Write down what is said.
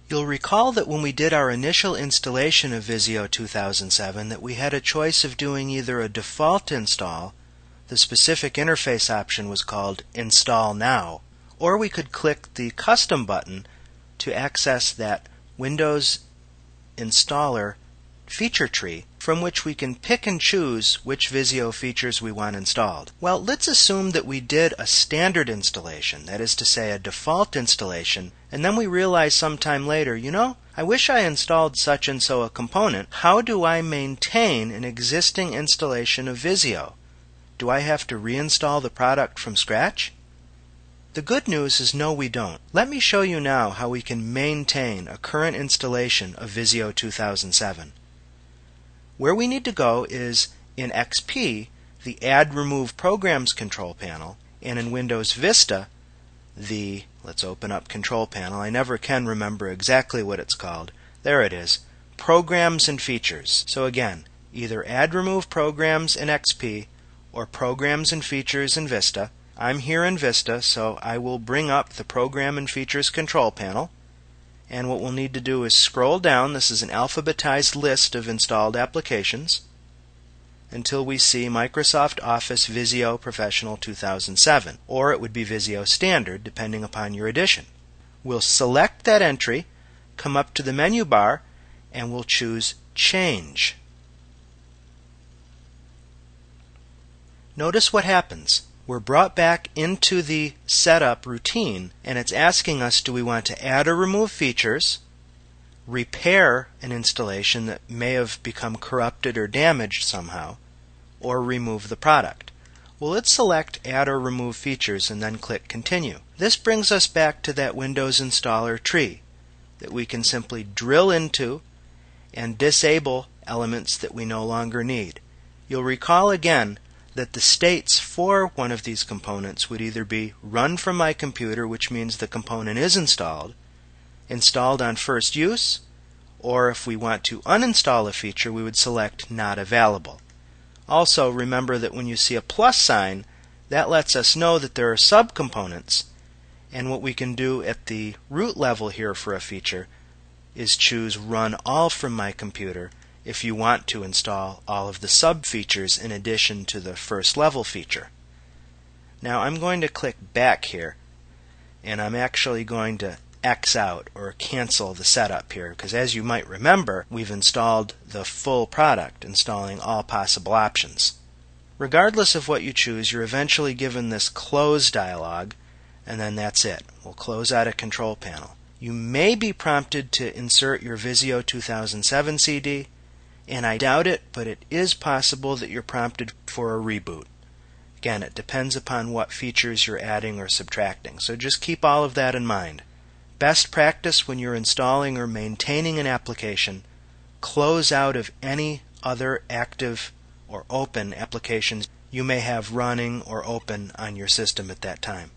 You'll recall that when we did our initial installation of Visio 2007 that we had a choice of doing either a default install, the specific interface option was called Install Now, or we could click the Custom button to access that Windows installer feature tree from which we can pick and choose which Visio features we want installed. Well, let's assume that we did a standard installation, that is to say a default installation, and then we realize sometime later, I wish I installed such and so a component. How do I maintain an existing installation of Visio? Do I have to reinstall the product from scratch? The good news is no, we don't. Let me show you now how we can maintain a current installation of Visio 2007. Where we need to go is in XP, the Add Remove Programs control panel, and in Windows Vista, let's open up Control Panel. I never can remember exactly what it's called. There it is, Programs and Features. So again, either Add Remove Programs in XP or Programs and Features in Vista. I'm here in Vista, so I will bring up the Program and Features control panel. And what we'll need to do is scroll down. This is an alphabetized list of installed applications until we see Microsoft Office Visio Professional 2007, or it would be Visio Standard depending upon your edition. We'll select that entry, come up to the menu bar, and we'll choose Change. Notice what happens. We're brought back into the setup routine, and it's asking us, do we want to add or remove features, repair an installation that may have become corrupted or damaged somehow, or remove the product. Well, let's select Add or Remove Features and then click Continue. This brings us back to that Windows installer tree that we can simply drill into and disable elements that we no longer need. You'll recall again that the states for one of these components would either be run from my computer, which means the component is installed on first use, or if we want to uninstall a feature, we would select Not Available. Also, remember that when you see a plus sign, that lets us know that there are subcomponents, and what we can do at the root level here for a feature is choose Run All from my computer if you want to install all of the sub-features in addition to the first level feature. Now I'm going to click back here, and I'm actually going to X out or cancel the setup here, because as you might remember, we've installed the full product, installing all possible options. Regardless of what you choose, you're eventually given this Close dialog, and then that's it. We'll close out a control panel. You may be prompted to insert your Visio 2007 CD, and I doubt it, but it is possible that you're prompted for a reboot. Again, it depends upon what features you're adding or subtracting, so just keep all of that in mind. Best practice when you're installing or maintaining an application, close out of any other active or open applications you may have running or open on your system at that time.